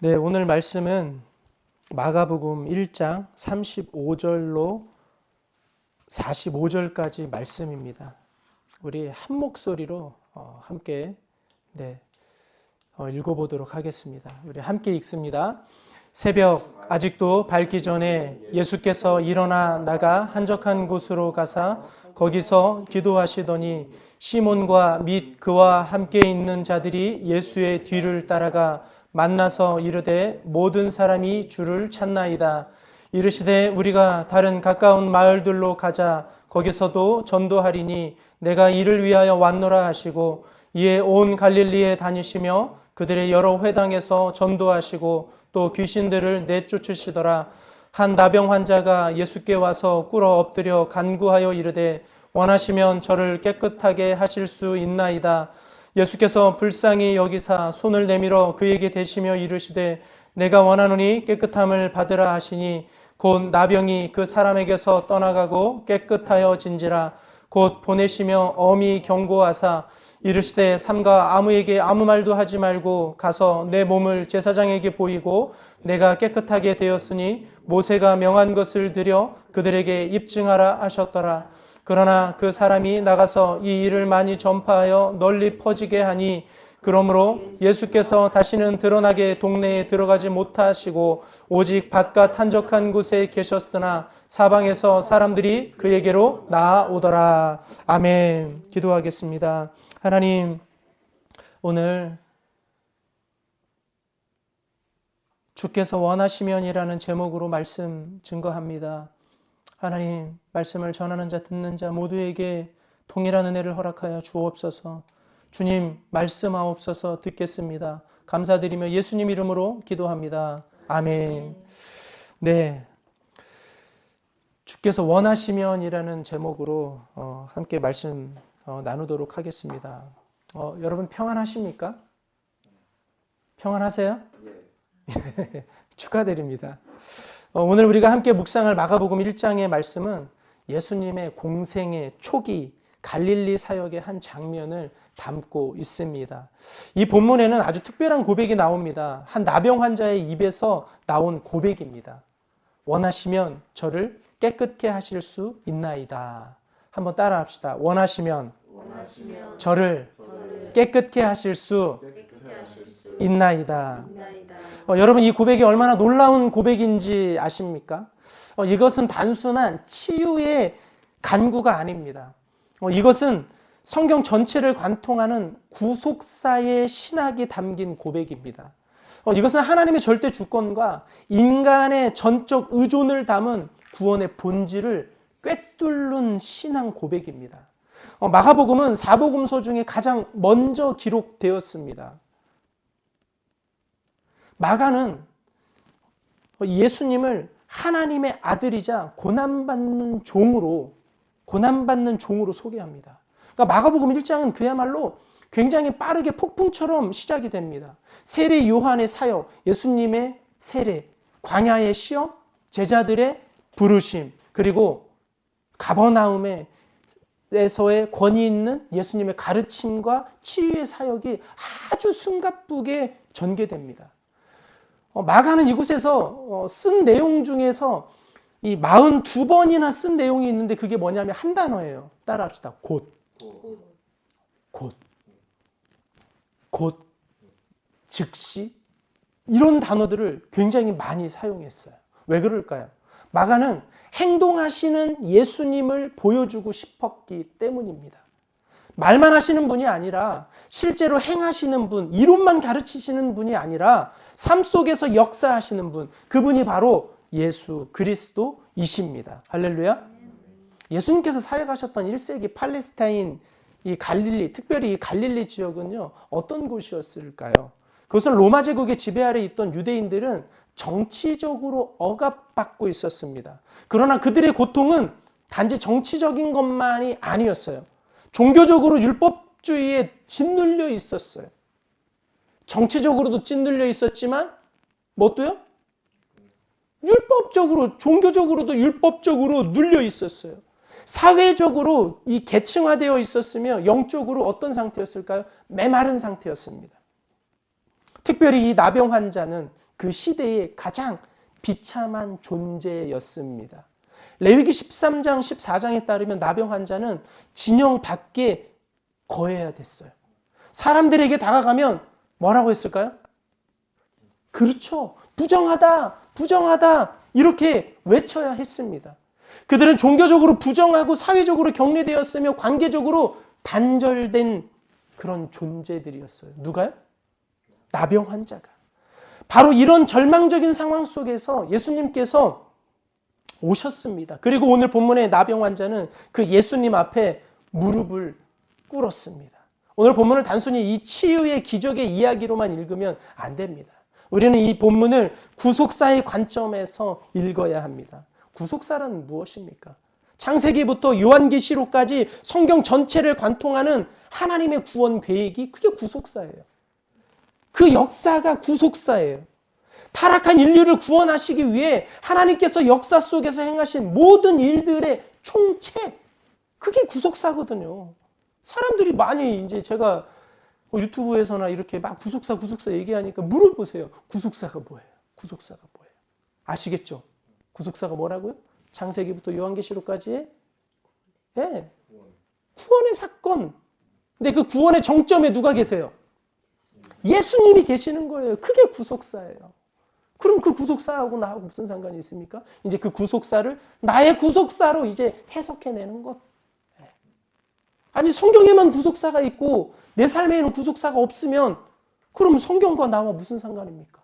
네, 오늘 말씀은 마가복음 1장 35절로 45절까지 말씀입니다. 우리 한 목소리로 함께 읽어보도록 하겠습니다. 우리 함께 읽습니다. 새벽 아직도 밝기 전에 예수께서 일어나 나가 한적한 곳으로 가사 거기서 기도하시더니 시몬과 및 그와 함께 있는 자들이 예수의 뒤를 따라가 만나서 이르되 모든 사람이 주를 찾나이다. 이르시되 우리가 다른 가까운 마을들로 가자. 거기서도 전도하리니 내가 이를 위하여 왔노라 하시고 이에 온 갈릴리에 다니시며 그들의 여러 회당에서 전도하시고 또 귀신들을 내쫓으시더라. 한 나병 환자가 예수께 와서 꿇어 엎드려 간구하여 이르되 원하시면 저를 깨끗하게 하실 수 있나이다. 예수께서 불쌍히 여기사 손을 내밀어 그에게 대시며 이르시되 내가 원하노니 깨끗함을 받으라 하시니 곧 나병이 그 사람에게서 떠나가고 깨끗하여진지라. 곧 보내시며 엄히 경고하사 이르시되 삼가 아무에게 아무 말도 하지 말고 가서 내 몸을 제사장에게 보이고 내가 깨끗하게 되었으니 모세가 명한 것을 드려 그들에게 입증하라 하셨더라. 그러나 그 사람이 나가서 이 일을 많이 전파하여 널리 퍼지게 하니 그러므로 예수께서 다시는 드러나게 동네에 들어가지 못하시고 오직 바깥 한적한 곳에 계셨으나 사방에서 사람들이 그에게로 나아오더라. 아멘. 기도하겠습니다. 하나님, 오늘 주께서 원하시면이라는 제목으로 말씀 증거합니다. 하나님, 말씀을 전하는 자 듣는 자 모두에게 동일한 은혜를 허락하여 주옵소서. 주님, 말씀하옵소서. 듣겠습니다. 감사드리며 예수님 이름으로 기도합니다. 아멘. 네, 주께서 원하시면이라는 제목으로 함께 말씀 나누도록 하겠습니다. 여러분 평안하십니까? 평안하세요? 축하드립니다. 오늘 우리가 함께 묵상할 마가복음 1장의 말씀은 예수님의 공생의 초기 갈릴리 사역의 한 장면을 담고 있습니다. 이 본문에는 아주 특별한 고백이 나옵니다. 한 나병 환자의 입에서 나온 고백입니다. 원하시면 저를 깨끗게 하실 수 있나이다. 한번 따라 합시다. 원하시면 저를 깨끗게 하실 수 있나이다. 여러분, 이 고백이 얼마나 놀라운 고백인지 아십니까? 이것은 단순한 치유의 간구가 아닙니다. 이것은 성경 전체를 관통하는 구속사의 신학이 담긴 고백입니다. 이것은 하나님의 절대 주권과 인간의 전적 의존을 담은 구원의 본질을 꿰뚫는 신앙 고백입니다. 마가복음은 사복음서 중에 가장 먼저 기록되었습니다. 마가는 예수님을 하나님의 아들이자 고난받는 종으로 소개합니다. 그러니까 마가복음 1장은 그야말로 굉장히 빠르게 폭풍처럼 시작이 됩니다. 세례 요한의 사역, 예수님의 세례, 광야의 시험, 제자들의 부르심, 그리고 가버나움에서의 권위 있는 예수님의 가르침과 치유의 사역이 아주 숨가쁘게 전개됩니다. 마가는 이곳에서 쓴 내용 중에서 이 42번이나 쓴 내용이 있는데 그게 뭐냐면 한 단어예요. 따라합시다. 곧, 즉시, 이런 단어들을 굉장히 많이 사용했어요. 왜 그럴까요? 마가는 행동하시는 예수님을 보여주고 싶었기 때문입니다. 말만 하시는 분이 아니라 실제로 행하시는 분, 이론만 가르치시는 분이 아니라 삶 속에서 역사하시는 분, 그분이 바로 예수 그리스도이십니다. 할렐루야. 예수님께서 사역하셨던 1세기 팔레스타인, 이 갈릴리, 특별히 이 갈릴리 지역은요, 어떤 곳이었을까요? 그것은 로마 제국의 지배 아래 있던 유대인들은 정치적으로 억압받고 있었습니다. 그러나 그들의 고통은 단지 정치적인 것만이 아니었어요. 종교적으로 율법주의에 짓눌려 있었어요. 정치적으로도 짓눌려 있었지만 뭐도요? 율법적으로, 종교적으로도 율법적으로 눌려 있었어요. 사회적으로 이 계층화되어 있었으며 영적으로 어떤 상태였을까요? 메마른 상태였습니다. 특별히 이 나병 환자는 그 시대의 가장 비참한 존재였습니다. 레위기 13장, 14장에 따르면 나병 환자는 진영 밖에 거해야 됐어요. 사람들에게 다가가면 뭐라고 했을까요? 그렇죠. 부정하다, 부정하다 이렇게 외쳐야 했습니다. 그들은 종교적으로 부정하고 사회적으로 격리되었으며 관계적으로 단절된 그런 존재들이었어요. 누가요? 나병 환자가. 바로 이런 절망적인 상황 속에서 예수님께서 오셨습니다. 그리고 오늘 본문의 나병 환자는 그 예수님 앞에 무릎을 꿇었습니다. 오늘 본문을 단순히 이 치유의 기적의 이야기로만 읽으면 안 됩니다. 우리는 이 본문을 구속사의 관점에서 읽어야 합니다. 구속사란 무엇입니까? 창세기부터 요한계시록까지 성경 전체를 관통하는 하나님의 구원 계획이 그게 구속사예요. 그 역사가 구속사예요. 타락한 인류를 구원하시기 위해 하나님께서 역사 속에서 행하신 모든 일들의 총체, 그게 구속사거든요. 사람들이 많이 이제 제가 유튜브에서나 이렇게 막 구속사 얘기하니까 물어보세요. 구속사가 뭐예요? 구속사가 뭐예요? 아시겠죠? 구속사가 뭐라고요? 창세기부터 요한계시록까지의 네. 구원의 사건. 근데 그 구원의 정점에 누가 계세요? 예수님이 계시는 거예요. 그게 구속사예요. 그럼 그 구속사하고 나하고 무슨 상관이 있습니까? 이제 그 구속사를 나의 구속사로 이제 해석해내는 것. 아니 성경에만 구속사가 있고 내 삶에는 구속사가 없으면 그럼 성경과 나와 무슨 상관입니까?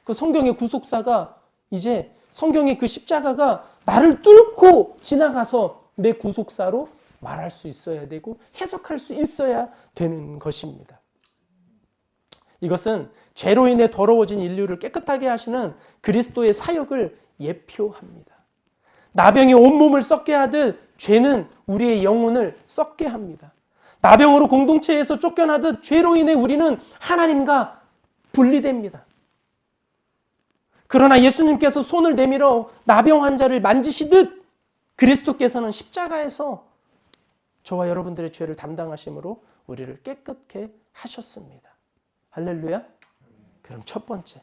그 성경의 구속사가 이제 성경의 그 십자가가 나를 뚫고 지나가서 내 구속사로 말할 수 있어야 되고 해석할 수 있어야 되는 것입니다. 이것은 죄로 인해 더러워진 인류를 깨끗하게 하시는 그리스도의 사역을 예표합니다. 나병이 온몸을 썩게 하듯 죄는 우리의 영혼을 썩게 합니다. 나병으로 공동체에서 쫓겨나듯 죄로 인해 우리는 하나님과 분리됩니다. 그러나 예수님께서 손을 내밀어 나병 환자를 만지시듯 그리스도께서는 십자가에서 저와 여러분들의 죄를 담당하심으로 우리를 깨끗게 하셨습니다. 할렐루야. 그럼 첫 번째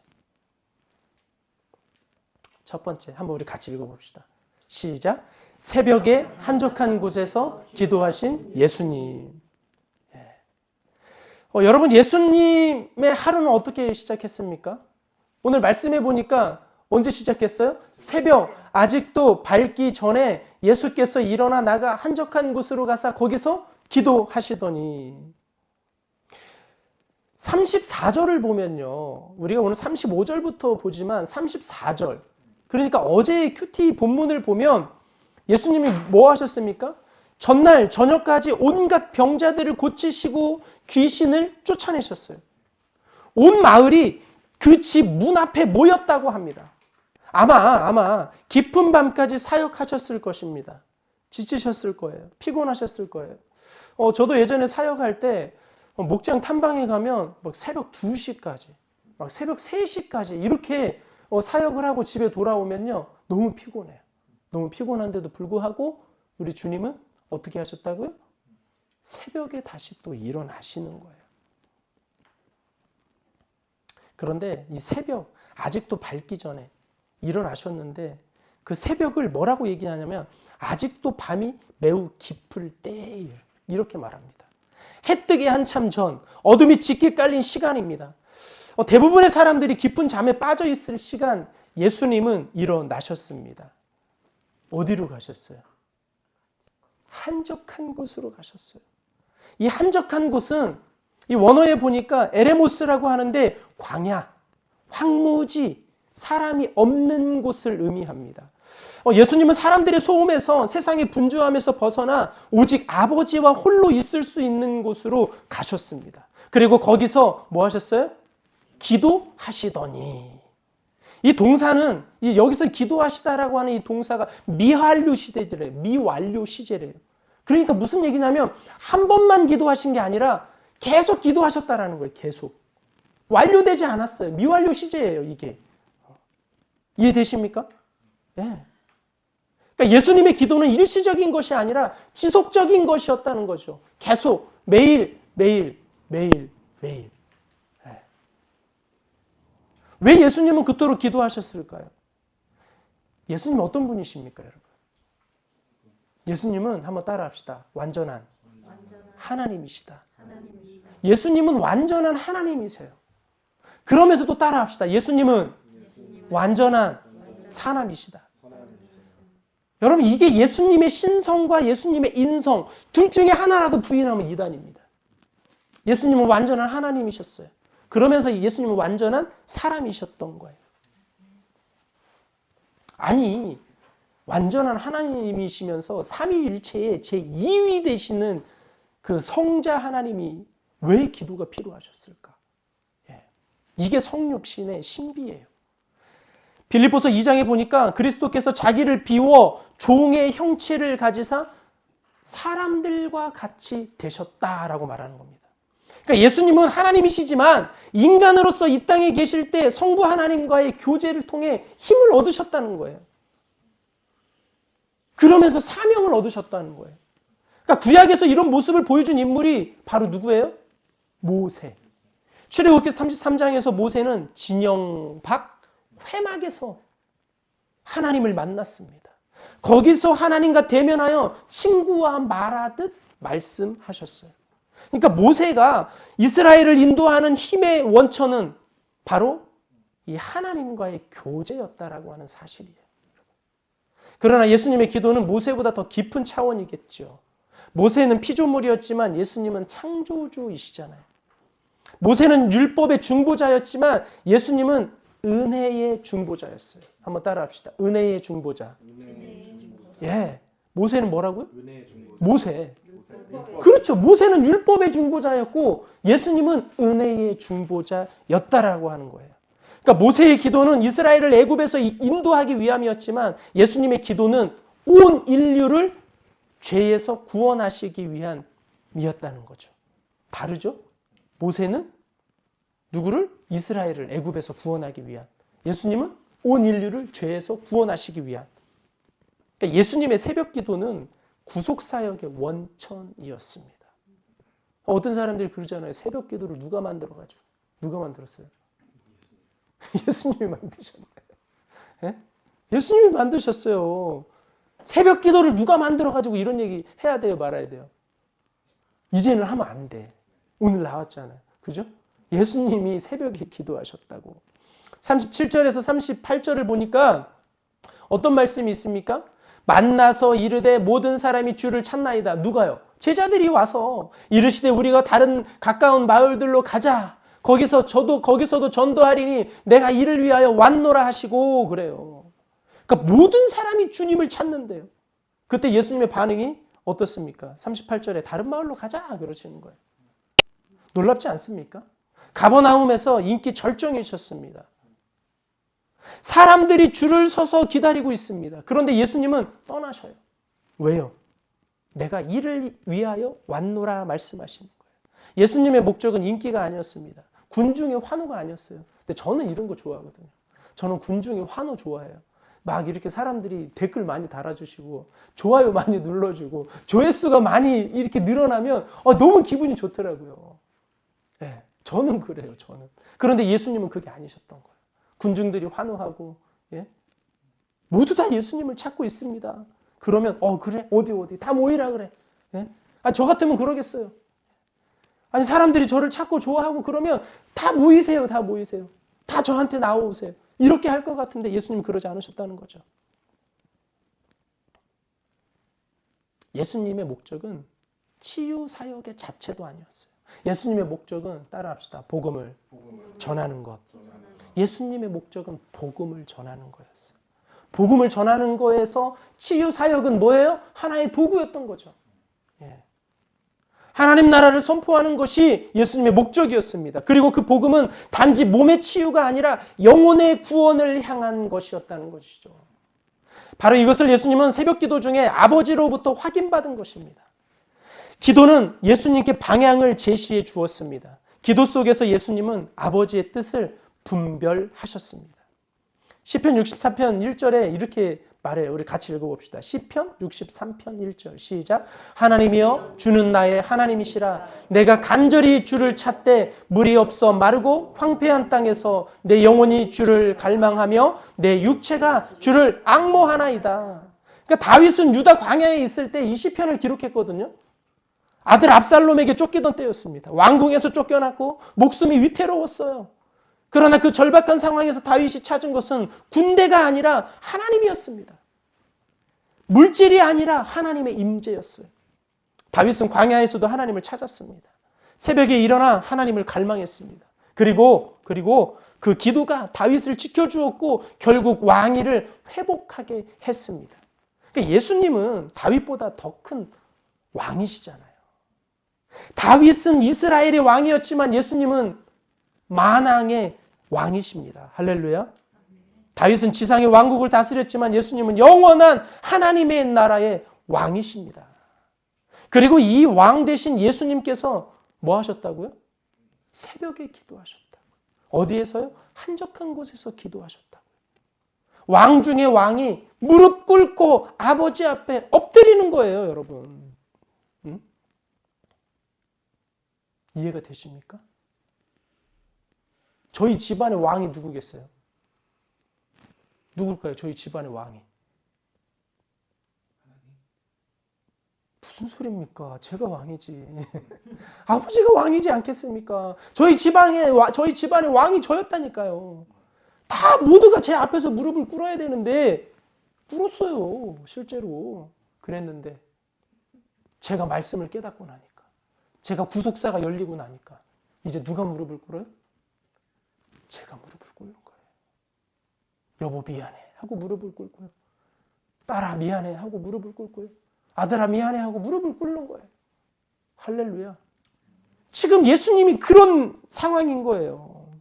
한번 우리 같이 읽어봅시다. 시작. 새벽에 한적한 곳에서 기도하신 예수님. 여러분 예수님의 하루는 어떻게 시작했습니까? 오늘 말씀해 보니까 언제 시작했어요? 새벽 아직도 밝기 전에 예수께서 일어나 나가 한적한 곳으로 가서 거기서 기도하시더니 34절을 보면요. 우리가 오늘 35절부터 보지만 34절 그러니까 어제의 큐티 본문을 보면 예수님이 뭐 하셨습니까? 전날 저녁까지 온갖 병자들을 고치시고 귀신을 쫓아내셨어요. 온 마을이 그 집 문 앞에 모였다고 합니다. 아마 깊은 밤까지 사역하셨을 것입니다. 지치셨을 거예요. 피곤하셨을 거예요. 저도 예전에 사역할 때 목장 탐방에 가면 막 새벽 2시까지, 막 새벽 3시까지 이렇게 사역을 하고 집에 돌아오면요. 너무 피곤해요. 너무 피곤한데도 불구하고 우리 주님은 어떻게 하셨다고요? 새벽에 다시 또 일어나시는 거예요. 그런데 이 새벽, 아직도 밝기 전에 일어나셨는데 그 새벽을 뭐라고 얘기하냐면 아직도 밤이 매우 깊을 때에 이렇게 말합니다. 해 뜨기 한참 전 어둠이 짙게 깔린 시간입니다. 대부분의 사람들이 깊은 잠에 빠져 있을 시간 예수님은 일어나셨습니다. 어디로 가셨어요? 한적한 곳으로 가셨어요. 이 한적한 곳은 이 원어에 보니까 에레모스라고 하는데 광야, 황무지, 사람이 없는 곳을 의미합니다. 예수님은 사람들의 소음에서 세상의 분주함에서 벗어나 오직 아버지와 홀로 있을 수 있는 곳으로 가셨습니다. 그리고 거기서 뭐 하셨어요? 기도하시더니. 이 동사는 여기서 기도하시다라고 하는 이 동사가 미완료 시제래요. 미완료 시제래요. 그러니까 무슨 얘기냐면 한 번만 기도하신 게 아니라 계속 기도하셨다라는 거예요. 계속. 완료되지 않았어요. 미완료 시제예요, 이게. 이해되십니까? 네. 그러니까 예수님의 기도는 일시적인 것이 아니라 지속적인 것이었다는 거죠. 계속 매일. 네. 왜 예수님은 그토록 기도하셨을까요? 예수님은 어떤 분이십니까, 여러분? 예수님은 한번 따라합시다. 완전한 하나님이시다. 예수님은 완전한 하나님이세요. 그러면서 또 따라합시다. 예수님은 완전한 사람이시다. 여러분, 이게 예수님의 신성과 예수님의 인성 둘 중에 하나라도 부인하면 이단입니다. 예수님은 완전한 하나님이셨어요. 그러면서 예수님은 완전한 사람이셨던 거예요. 아니, 완전한 하나님이시면서 삼위일체의 제2위 되시는 그 성자 하나님이 왜 기도가 필요하셨을까? 이게 성육신의 신비예요. 빌립보서 2장에 보니까 그리스도께서 자기를 비워 종의 형체를 가지사 사람들과 같이 되셨다라고 말하는 겁니다. 그러니까 예수님은 하나님이시지만 인간으로서 이 땅에 계실 때 성부 하나님과의 교제를 통해 힘을 얻으셨다는 거예요. 그러면서 사명을 얻으셨다는 거예요. 그러니까 구약에서 이런 모습을 보여준 인물이 바로 누구예요? 모세. 출애굽기 33장에서 모세는 진영 밖 회막에서 하나님을 만났습니다. 거기서 하나님과 대면하여 친구와 말하듯 말씀하셨어요. 그러니까 모세가 이스라엘을 인도하는 힘의 원천은 바로 이 하나님과의 교제였다라고 하는 사실이에요. 그러나 예수님의 기도는 모세보다 더 깊은 차원이겠죠. 모세는 피조물이었지만 예수님은 창조주이시잖아요. 모세는 율법의 중보자였지만 예수님은 은혜의 중보자였어요. 한번 따라합시다. 은혜의 중보자. 예, 모세는 뭐라고요? 모세. 그렇죠. 모세는 율법의 중보자였고 예수님은 은혜의 중보자였다라고 하는 거예요. 그러니까 모세의 기도는 이스라엘을 애굽에서 인도하기 위함이었지만 예수님의 기도는 온 인류를 죄에서 구원하시기 위함이었다는 거죠. 다르죠? 모세는 누구를? 이스라엘을 애굽에서 구원하기 위한. 예수님은 온 인류를 죄에서 구원하시기 위한. 그러니까 예수님의 새벽 기도는 구속사역의 원천이었습니다. 어떤 사람들이 그러잖아요. 새벽 기도를 누가 만들어가지고. 누가 만들었어요? 예수님이 만드셨네요. 예? 예수님이 만드셨어요. 새벽 기도를 누가 만들어가지고 이런 얘기 해야 돼요? 말아야 돼요? 이제는 하면 안 돼. 오늘 나왔잖아요. 그죠? 예수님이 새벽에 기도하셨다고. 37절에서 38절을 보니까 어떤 말씀이 있습니까? 만나서 이르되 모든 사람이 주를 찾나이다. 누가요? 제자들이 와서 이르시되 우리가 다른 가까운 마을들로 가자. 거기서도 전도하리니 내가 이를 위하여 왔노라 하시고 그래요. 그러니까 모든 사람이 주님을 찾는데요. 그때 예수님의 반응이 어떻습니까? 38절에 다른 마을로 가자 그러시는 거예요. 놀랍지 않습니까? 가버나움에서 인기 절정이셨습니다. 사람들이 줄을 서서 기다리고 있습니다. 그런데 예수님은 떠나셔요. 왜요? 내가 이를 위하여 왔노라 말씀하시는 거예요. 예수님의 목적은 인기가 아니었습니다. 군중의 환호가 아니었어요. 근데 저는 이런 거 좋아하거든요. 저는 군중의 환호 좋아해요. 막 이렇게 사람들이 댓글 많이 달아주시고 좋아요 많이 눌러주고 조회수가 많이 이렇게 늘어나면 너무 기분이 좋더라고요. 네, 저는 그래요. 저는. 그런데 예수님은 그게 아니셨던 거예요. 군중들이 환호하고 모두 다 예수님을 찾고 있습니다. 그러면 그래 어디 다 모이라 그래. 저 같으면 그러겠어요. 아니 사람들이 저를 찾고 좋아하고 그러면 다 모이세요. 다 저한테 나오세요. 이렇게 할 것 같은데 예수님은 그러지 않으셨다는 거죠. 예수님의 목적은 치유 사역의 자체도 아니었어요. 예수님의 목적은 따라합시다. 복음을 전하는 것. 예수님의 목적은 복음을 전하는 거였어요. 복음을 전하는 거에서 치유 사역은 뭐예요? 하나의 도구였던 거죠. 하나님 나라를 선포하는 것이 예수님의 목적이었습니다. 그리고 그 복음은 단지 몸의 치유가 아니라 영혼의 구원을 향한 것이었다는 것이죠. 바로 이것을 예수님은 새벽 기도 중에 아버지로부터 확인받은 것입니다. 기도는 예수님께 방향을 제시해 주었습니다. 기도 속에서 예수님은 아버지의 뜻을 분별하셨습니다. 시편 64편 1절에 이렇게 말해요. 우리 같이 읽어봅시다. 시편 63편 1절 시작. 하나님이여 주는 나의 하나님이시라. 내가 간절히 주를 찾되 물이 없어 마르고 황폐한 땅에서 내 영혼이 주를 갈망하며 내 육체가 주를 앙모하나이다. 그러니까 다윗은 유다 광야에 있을 때 이 시편을 기록했거든요. 아들 압살롬에게 쫓기던 때였습니다. 왕궁에서 쫓겨났고 목숨이 위태로웠어요. 그러나 그 절박한 상황에서 다윗이 찾은 것은 군대가 아니라 하나님이었습니다. 물질이 아니라 하나님의 임재였어요. 다윗은 광야에서도 하나님을 찾았습니다. 새벽에 일어나 하나님을 갈망했습니다. 그리고 그 기도가 다윗을 지켜주었고 결국 왕위를 회복하게 했습니다. 그러니까 예수님은 다윗보다 더 큰 왕이시잖아요. 다윗은 이스라엘의 왕이었지만 예수님은 만왕의 왕이십니다. 할렐루야. 다윗은 지상의 왕국을 다스렸지만 예수님은 영원한 하나님의 나라의 왕이십니다. 그리고 이 왕 대신 예수님께서 뭐 하셨다고요? 새벽에 기도하셨다고요. 어디에서요? 한적한 곳에서 기도하셨다고요. 왕 중에 왕이 무릎 꿇고 아버지 앞에 엎드리는 거예요, 여러분. 응? 이해가 되십니까? 저희 집안의 왕이 누구겠어요? 누굴까요? 저희 집안의 왕이. 무슨 소리입니까? 제가 왕이지. 아버지가 왕이지 않겠습니까? 저희 집안의 왕이 저였다니까요. 다 모두가 제 앞에서 무릎을 꿇어야 되는데 꿇었어요. 실제로. 그랬는데 제가 말씀을 깨닫고 나니까, 제가 구속사가 열리고 나니까 이제 누가 무릎을 꿇어요? 제가 무릎을 꿇는 거예요. 여보 미안해 하고 무릎을 꿇고요. 딸아 미안해 하고 무릎을 꿇고요. 아들아 미안해 하고 무릎을 꿇는 거예요. 할렐루야. 지금 예수님이 그런 상황인 거예요.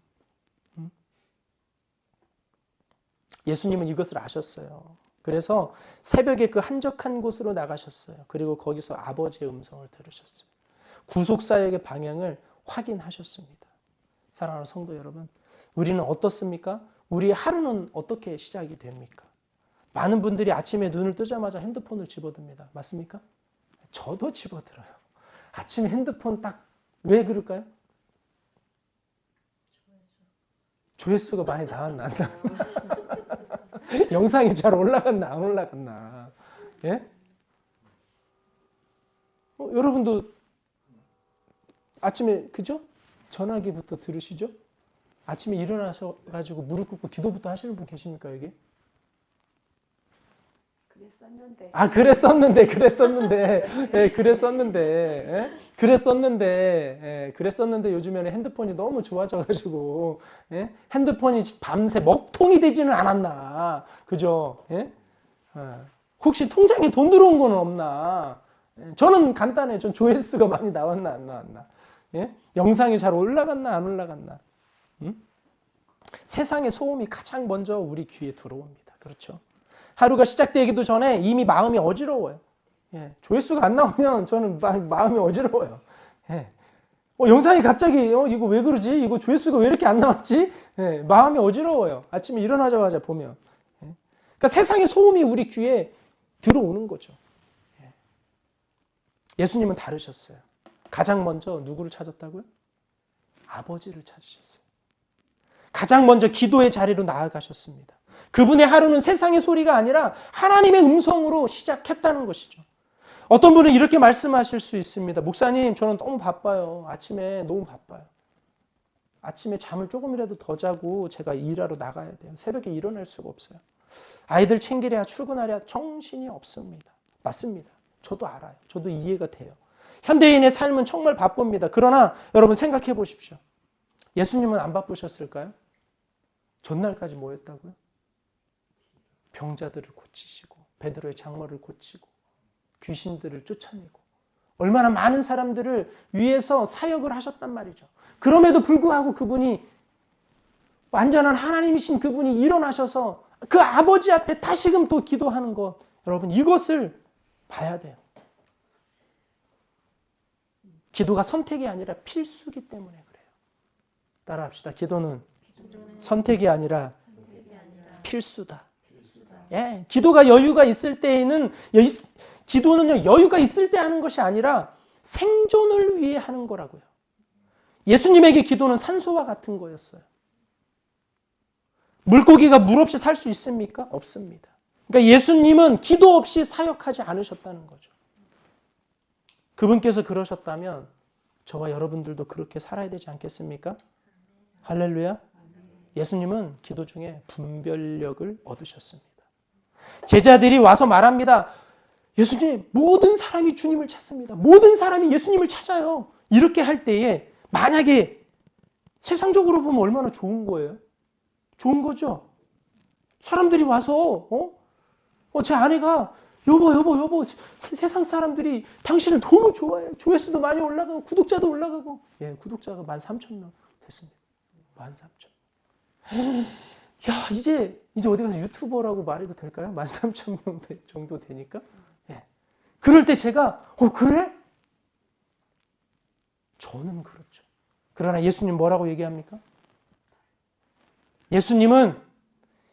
예수님은 이것을 아셨어요. 그래서 새벽에 그 한적한 곳으로 나가셨어요. 그리고 거기서 아버지의 음성을 들으셨어요. 구속사역의 방향을 확인하셨습니다. 사랑하는 성도 여러분, 우리는 어떻습니까? 우리의 하루는 어떻게 시작이 됩니까? 많은 분들이 아침에 눈을 뜨자마자 핸드폰을 집어듭니다. 맞습니까? 저도 집어들어요. 아침에 핸드폰 딱 왜 그럴까요? 조회수가 많이 나왔나? 영상이 잘 올라갔나 안 올라갔나? 예? 여러분도 아침에 그죠? 전화기부터 들으시죠? 아침에 일어나셔가지고 무릎 꿇고 기도부터 하시는 분 계십니까 여기? 그랬었는데. 아 그랬었는데 예, 그랬었는데 요즘에는 핸드폰이 너무 좋아져가지고 예? 핸드폰이 밤새 먹통이 되지는 않았나? 그죠? 예? 혹시 통장에 돈 들어온 건 없나? 저는 간단해. 전 조회수가 많이 나왔나 안 나왔나? 예? 영상이 잘 올라갔나 안 올라갔나? 세상의 소음이 가장 먼저 우리 귀에 들어옵니다. 그렇죠? 하루가 시작되기도 전에 이미 마음이 어지러워요. 예, 조회수가 안 나오면 저는 마음이 어지러워요. 예. 영상이 갑자기 이거 왜 그러지? 이거 조회수가 왜 이렇게 안 나왔지? 예, 마음이 어지러워요. 아침에 일어나자마자 보면. 예. 그러니까 세상의 소음이 우리 귀에 들어오는 거죠. 예. 예수님은 다르셨어요. 가장 먼저 누구를 찾았다고요? 아버지를 찾으셨어요. 가장 먼저 기도의 자리로 나아가셨습니다. 그분의 하루는 세상의 소리가 아니라 하나님의 음성으로 시작했다는 것이죠. 어떤 분은 이렇게 말씀하실 수 있습니다. 목사님, 저는 너무 바빠요. 아침에 너무 바빠요. 아침에 잠을 조금이라도 더 자고 제가 일하러 나가야 돼요. 새벽에 일어날 수가 없어요. 아이들 챙기랴 출근하랴 정신이 없습니다. 맞습니다. 저도 알아요. 저도 이해가 돼요. 현대인의 삶은 정말 바쁩니다. 그러나 여러분 생각해 보십시오. 예수님은 안 바쁘셨을까요? 전날까지 뭐 했다고요? 병자들을 고치시고 베드로의 장모를 고치고 귀신들을 쫓아내고 얼마나 많은 사람들을 위해서 사역을 하셨단 말이죠. 그럼에도 불구하고 그분이 완전한 하나님이신 그분이 일어나셔서 그 아버지 앞에 다시금 또 기도하는 것, 여러분 이것을 봐야 돼요. 기도가 선택이 아니라 필수기 때문에 그래요. 따라합시다. 기도는 선택이 아니라 필수다. 예, 기도가 여유가 있을 때에는 기도는요 여유가 있을 때 하는 것이 아니라 생존을 위해 하는 거라고요. 예수님에게 기도는 산소와 같은 거였어요. 물고기가 물 없이 살 수 있습니까? 없습니다. 그러니까 예수님은 기도 없이 사역하지 않으셨다는 거죠. 그분께서 그러셨다면 저와 여러분들도 그렇게 살아야 되지 않겠습니까? 할렐루야. 예수님은 기도 중에 분별력을 얻으셨습니다. 제자들이 와서 말합니다. 예수님, 모든 사람이 주님을 찾습니다. 모든 사람이 예수님을 찾아요. 이렇게 할 때에 만약에 세상적으로 보면 얼마나 좋은 거예요? 좋은 거죠? 사람들이 와서 제 아내가 여보 세상 사람들이 당신을 너무 좋아해요. 조회수도 많이 올라가고 구독자도 올라가고. 예, 구독자가 13,000명 됐습니다. 13,000명. 야, 이제 어디 가서 유튜버라고 말해도 될까요? 13,000명 정도 되니까. 예. 그럴 때 제가 그래? 저는 그렇죠. 그러나 예수님 뭐라고 얘기합니까? 예수님은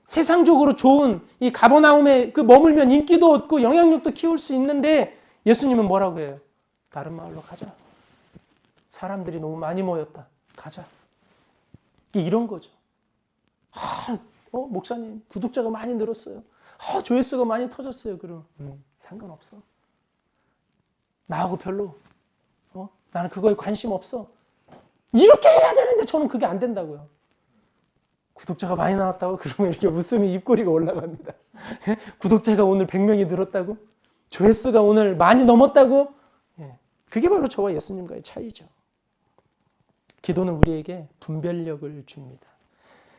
세상적으로 좋은 이 가버나움에 머물면 인기도 얻고 영향력도 키울 수 있는데 예수님은 뭐라고 해요? 다른 마을로 가자. 사람들이 너무 많이 모였다. 가자. 이런 거죠. 목사님 구독자가 많이 늘었어요. 조회수가 많이 터졌어요. 그럼 상관없어. 나하고 별로 나는 그거에 관심 없어. 이렇게 해야 되는데 저는 그게 안 된다고요. 구독자가 많이 나왔다고 그러면 이렇게 웃음이 입꼬리가 올라갑니다. 구독자가 오늘 100명이 늘었다고? 조회수가 오늘 많이 넘었다고? 그게 바로 저와 예수님과의 차이죠. 기도는 우리에게 분별력을 줍니다.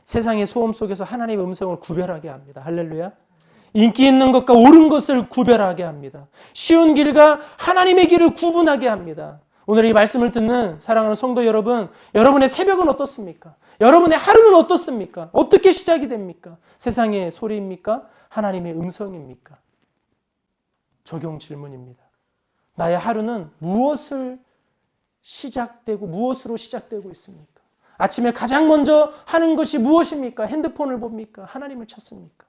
세상의 소음 속에서 하나님의 음성을 구별하게 합니다. 할렐루야. 인기 있는 것과 옳은 것을 구별하게 합니다. 쉬운 길과 하나님의 길을 구분하게 합니다. 오늘 이 말씀을 듣는 사랑하는 성도 여러분, 여러분의 새벽은 어떻습니까? 여러분의 하루는 어떻습니까? 어떻게 시작이 됩니까? 세상의 소리입니까? 하나님의 음성입니까? 적용 질문입니다. 나의 하루는 무엇으로 시작되고 있습니까? 아침에 가장 먼저 하는 것이 무엇입니까? 핸드폰을 봅니까? 하나님을 찾습니까?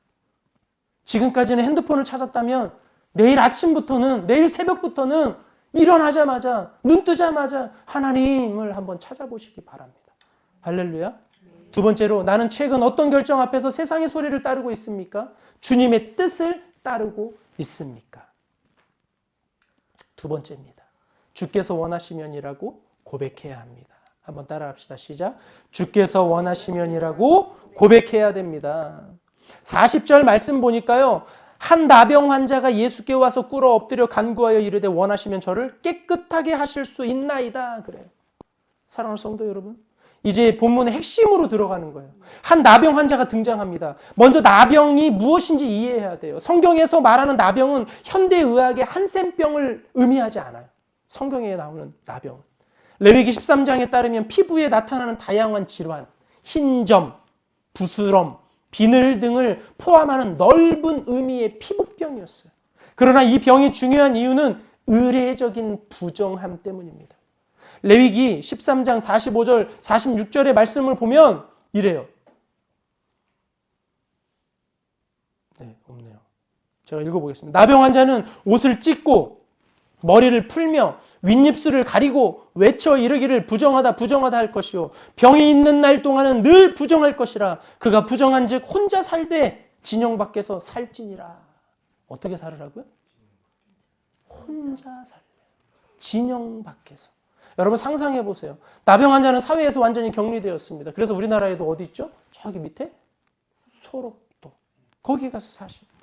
지금까지는 핸드폰을 찾았다면 내일 새벽부터는 일어나자마자 눈 뜨자마자 하나님을 한번 찾아보시기 바랍니다. 할렐루야. 두 번째로 나는 최근 어떤 결정 앞에서 세상의 소리를 따르고 있습니까? 주님의 뜻을 따르고 있습니까? 두 번째입니다. 주께서 원하시면이라고 고백해야 합니다. 한번 따라합시다. 시작. 주께서 원하시면이라고 고백해야 됩니다. 40절 말씀 보니까요. 한 나병 환자가 예수께 와서 꿇어 엎드려 간구하여 이르되 원하시면 저를 깨끗하게 하실 수 있나이다. 그래요. 사랑하는 성도 여러분. 이제 본문의 핵심으로 들어가는 거예요. 한 나병 환자가 등장합니다. 먼저 나병이 무엇인지 이해해야 돼요. 성경에서 말하는 나병은 현대의학의 한센병을 의미하지 않아요. 성경에 나오는 나병은. 레위기 13장에 따르면 피부에 나타나는 다양한 질환, 흰점, 부스럼, 비늘 등을 포함하는 넓은 의미의 피부병이었어요. 그러나 이 병이 중요한 이유는 의례적인 부정함 때문입니다. 레위기 13장 45절, 46절의 말씀을 보면 이래요. 네, 없네요. 제가 읽어보겠습니다. 나병 환자는 옷을 찢고 머리를 풀며 윗입술을 가리고 외쳐 이르기를 부정하다 부정하다 할 것이요 병이 있는 날 동안은 늘 부정할 것이라 그가 부정한즉 혼자 살되 진영 밖에서 살지니라. 어떻게 살으라고요? 혼자 살래. 진영 밖에서. 여러분 상상해 보세요. 나병 환자는 사회에서 완전히 격리되었습니다. 그래서 우리나라에도 어디 있죠? 저기 밑에 소록도. 거기 가서 사십니다.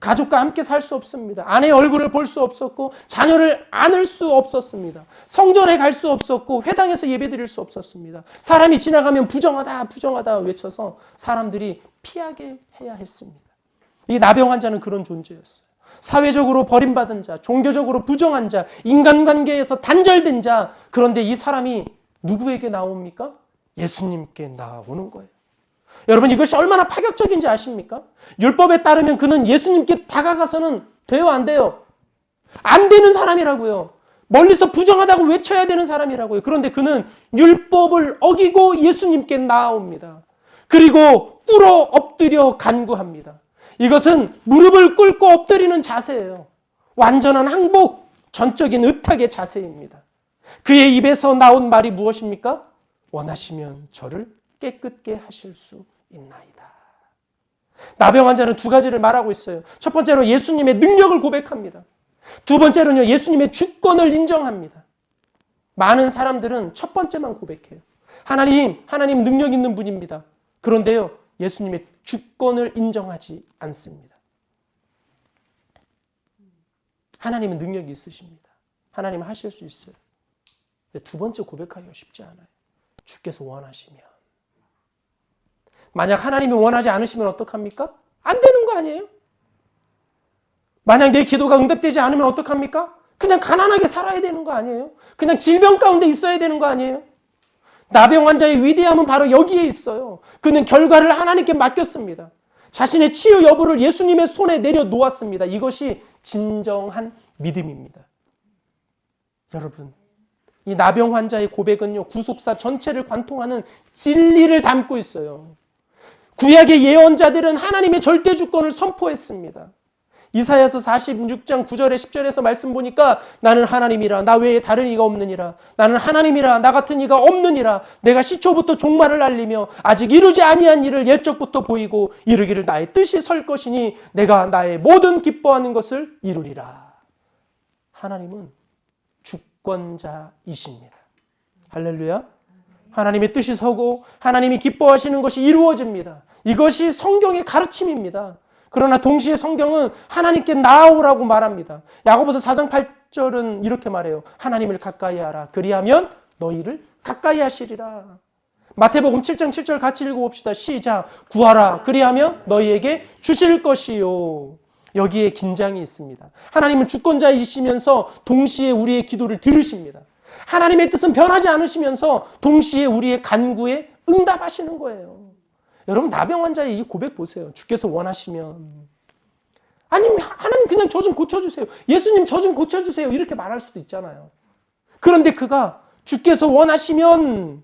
가족과 함께 살 수 없습니다. 아내의 얼굴을 볼 수 없었고 자녀를 안을 수 없었습니다. 성전에 갈 수 없었고 회당에서 예배드릴 수 없었습니다. 사람이 지나가면 부정하다 부정하다 외쳐서 사람들이 피하게 해야 했습니다. 이 나병 환자는 그런 존재였어요. 사회적으로 버림받은 자, 종교적으로 부정한 자, 인간관계에서 단절된 자. 그런데 이 사람이 누구에게 나옵니까? 예수님께 나오는 거예요. 여러분 이것이 얼마나 파격적인지 아십니까? 율법에 따르면 그는 예수님께 다가가서는 돼요 안 돼요? 안 되는 사람이라고요. 멀리서 부정하다고 외쳐야 되는 사람이라고요. 그런데 그는 율법을 어기고 예수님께 나옵니다. 그리고 꿇어 엎드려 간구합니다. 이것은 무릎을 꿇고 엎드리는 자세예요. 완전한 항복, 전적인 의탁의 자세입니다. 그의 입에서 나온 말이 무엇입니까? 원하시면 저를 깨끗게 하실 수 있나이다. 나병 환자는 두 가지를 말하고 있어요. 첫 번째로 예수님의 능력을 고백합니다. 두 번째로는 예수님의 주권을 인정합니다. 많은 사람들은 첫 번째만 고백해요. 하나님 능력 있는 분입니다. 그런데요, 예수님의 주권을 인정하지 않습니다. 하나님은 능력이 있으십니다. 하나님은 하실 수 있어요. 두 번째 고백하기가 쉽지 않아요. 주께서 원하시면. 만약 하나님이 원하지 않으시면 어떡합니까? 안 되는 거 아니에요? 만약 내 기도가 응답되지 않으면 어떡합니까? 그냥 가난하게 살아야 되는 거 아니에요? 그냥 질병 가운데 있어야 되는 거 아니에요? 나병 환자의 위대함은 바로 여기에 있어요. 그는 결과를 하나님께 맡겼습니다. 자신의 치유 여부를 예수님의 손에 내려놓았습니다. 이것이 진정한 믿음입니다. 여러분, 이 나병 환자의 고백은요, 구속사 전체를 관통하는 진리를 담고 있어요. 구약의 예언자들은 하나님의 절대 주권을 선포했습니다. 이사야서 46장 9절에 10절에서 말씀 보니까 나는 하나님이라 나 외에 다른 이가 없느니라. 나는 하나님이라 나 같은 이가 없느니라. 내가 시초부터 종말을 알리며 아직 이루지 아니한 일을 옛적부터 보이고 이르기를 나의 뜻이 설 것이니 내가 나의 모든 기뻐하는 것을 이루리라. 하나님은 주권자이십니다. 할렐루야. 하나님의 뜻이 서고 하나님이 기뻐하시는 것이 이루어집니다. 이것이 성경의 가르침입니다. 그러나 동시에 성경은 하나님께 나아오라고 말합니다. 야고보서 4장 8절은 이렇게 말해요. 하나님을 가까이 하라. 그리하면 너희를 가까이 하시리라. 마태복음 7장 7절 같이 읽어봅시다. 시작. 구하라. 그리하면 너희에게 주실 것이요. 여기에 긴장이 있습니다. 하나님은 주권자이시면서 동시에 우리의 기도를 들으십니다. 하나님의 뜻은 변하지 않으시면서 동시에 우리의 간구에 응답하시는 거예요. 여러분, 나병 환자의 이 고백 보세요. 주께서 원하시면. 아니면 하나님 그냥 저 좀 고쳐주세요. 예수님 저 좀 고쳐주세요. 이렇게 말할 수도 있잖아요. 그런데 그가 주께서 원하시면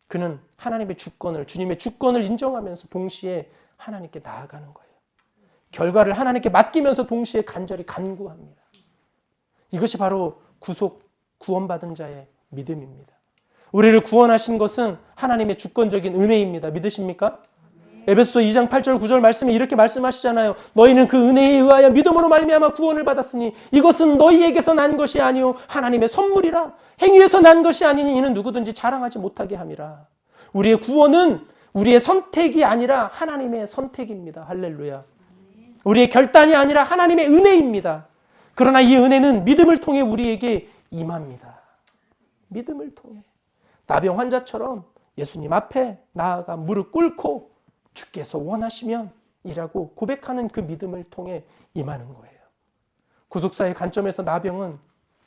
그는 하나님의 주권을, 주님의 주권을 인정하면서 동시에 하나님께 나아가는 거예요. 결과를 하나님께 맡기면서 동시에 간절히 간구합니다. 이것이 바로 구원받은 자의 믿음입니다. 우리를 구원하신 것은 하나님의 주권적인 은혜입니다. 믿으십니까? 에베소서 2장 8절 9절 말씀에 이렇게 말씀하시잖아요. 너희는 그 은혜에 의하여 믿음으로 말미암아 구원을 받았으니 이것은 너희에게서 난 것이 아니요 하나님의 선물이라. 행위에서 난 것이 아니니 이는 누구든지 자랑하지 못하게 함이라. 우리의 구원은 우리의 선택이 아니라 하나님의 선택입니다. 할렐루야. 우리의 결단이 아니라 하나님의 은혜입니다. 그러나 이 은혜는 믿음을 통해 우리에게 임합니다. 믿음을 통해. 나병 환자처럼 예수님 앞에 나아가 무릎 꿇고 주께서 원하시면 이라고 고백하는 그 믿음을 통해 임하는 거예요. 구속사의 관점에서 나병은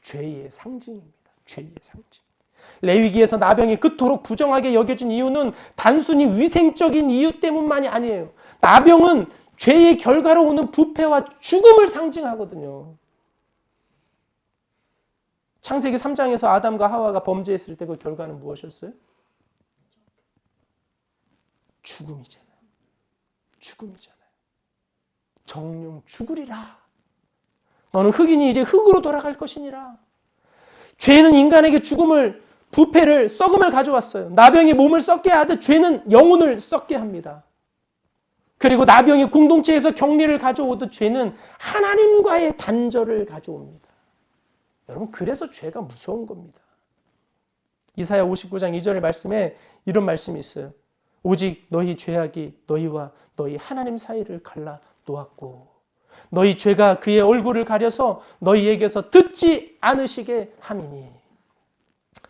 죄의 상징입니다. 죄의 상징. 레위기에서 나병이 그토록 부정하게 여겨진 이유는 단순히 위생적인 이유 때문만이 아니에요. 나병은 죄의 결과로 오는 부패와 죽음을 상징하거든요. 창세기 3장에서 아담과 하와가 범죄했을 때 그 결과는 무엇이었어요? 죽음이잖아요. 죽음이잖아요. 정령 죽으리라. 너는 흑인이 이제 흙으로 돌아갈 것이니라. 죄는 인간에게 죽음을, 부패를, 썩음을 가져왔어요. 나병이 몸을 썩게 하듯 죄는 영혼을 썩게 합니다. 그리고 나병이 공동체에서 격리를 가져오듯 죄는 하나님과의 단절을 가져옵니다. 여러분, 그래서 죄가 무서운 겁니다. 이사야 59장 2절의 말씀에 이런 말씀이 있어요. 오직 너희 죄악이 너희와 너희 하나님 사이를 갈라 놓았고 너희 죄가 그의 얼굴을 가려서 너희에게서 듣지 않으시게 함이니.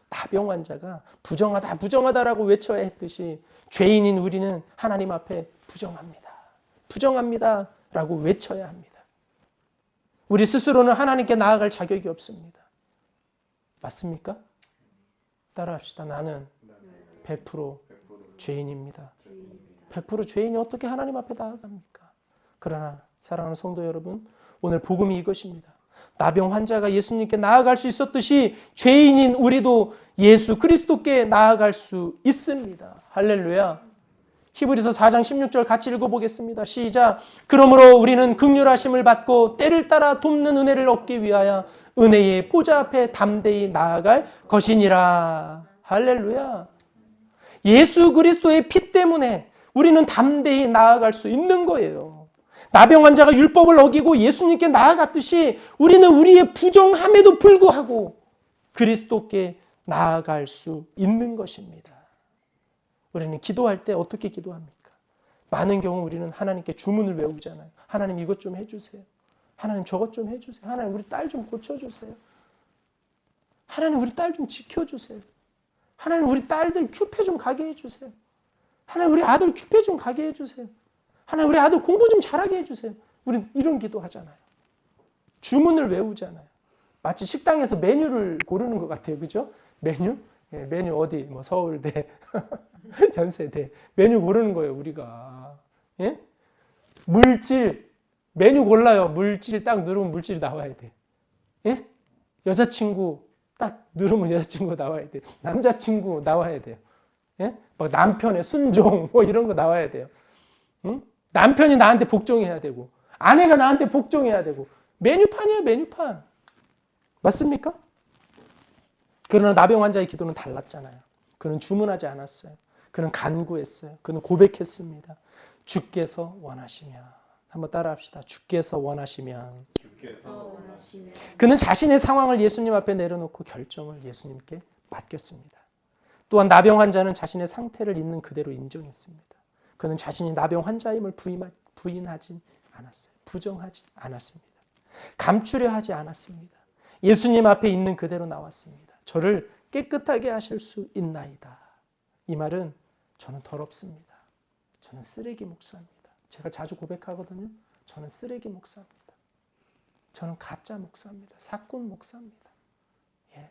나병 환자가 부정하다 부정하다라고 외쳐야 했듯이 죄인인 우리는 하나님 앞에 부정합니다. 부정합니다 라고 외쳐야 합니다. 우리 스스로는 하나님께 나아갈 자격이 없습니다. 맞습니까? 따라합시다. 나는 100% 죄인입니다. 100% 죄인이 어떻게 하나님 앞에 나아갑니까? 그러나 사랑하는 성도 여러분, 오늘 복음이 이것입니다. 나병 환자가 예수님께 나아갈 수 있었듯이 죄인인 우리도 예수 그리스도께 나아갈 수 있습니다. 할렐루야. 히브리서 4장 16절 같이 읽어보겠습니다. 시작. 그러므로 우리는 긍휼하심을 받고 때를 따라 돕는 은혜를 얻기 위하여 은혜의 보좌 앞에 담대히 나아갈 것이니라. 할렐루야. 예수 그리스도의 피 때문에 우리는 담대히 나아갈 수 있는 거예요. 나병 환자가 율법을 어기고 예수님께 나아갔듯이 우리는 우리의 부정함에도 불구하고 그리스도께 나아갈 수 있는 것입니다. 우리는 기도할 때 어떻게 기도합니까? 많은 경우 우리는 하나님께 주문을 외우잖아요. 하나님 이것 좀 해주세요. 하나님 저것 좀 해주세요. 하나님 우리 딸 좀 고쳐주세요. 하나님 우리 딸 좀 지켜주세요. 하나님 우리 딸들 큐페 좀 가게 해주세요. 하나님 우리 아들 큐페 좀 가게 해주세요. 하나님 우리 아들 공부 좀 잘하게 해주세요. 우리 이런 기도 하잖아요. 주문을 외우잖아요. 마치 식당에서 메뉴를 고르는 것 같아요. 그죠? 메뉴? 예, 메뉴 어디? 뭐 서울대, 연세대. 메뉴 고르는 거예요, 우리가. 예? 물질. 메뉴 골라요. 물질 딱 누르면 물질이 나와야 돼. 예? 여자친구 딱 누르면 여자친구 나와야 돼. 남자친구 나와야 돼요. 예? 막 남편의 순종 뭐 이런 거 나와야 돼요. 응? 남편이 나한테 복종해야 되고 아내가 나한테 복종해야 되고 메뉴판이에요, 메뉴판. 맞습니까? 그러나 나병 환자의 기도는 달랐잖아요. 그는 주문하지 않았어요. 그는 간구했어요. 그는 고백했습니다. 주께서 원하시면. 한번 따라합시다. 주께서 원하시면. 그는 자신의 상황을 예수님 앞에 내려놓고 결정을 예수님께 맡겼습니다. 또한 나병 환자는 자신의 상태를 있는 그대로 인정했습니다. 그는 자신이 나병 환자임을 부인하지 않았어요. 부정하지 않았습니다. 감추려 하지 않았습니다. 예수님 앞에 있는 그대로 나왔습니다. 저를 깨끗하게 하실 수 있나이다. 이 말은 저는 더럽습니다. 저는 쓰레기 목사입니다. 제가 자주 고백하거든요. 저는 쓰레기 목사입니다. 저는 가짜 목사입니다. 사꾼 목사입니다. 예.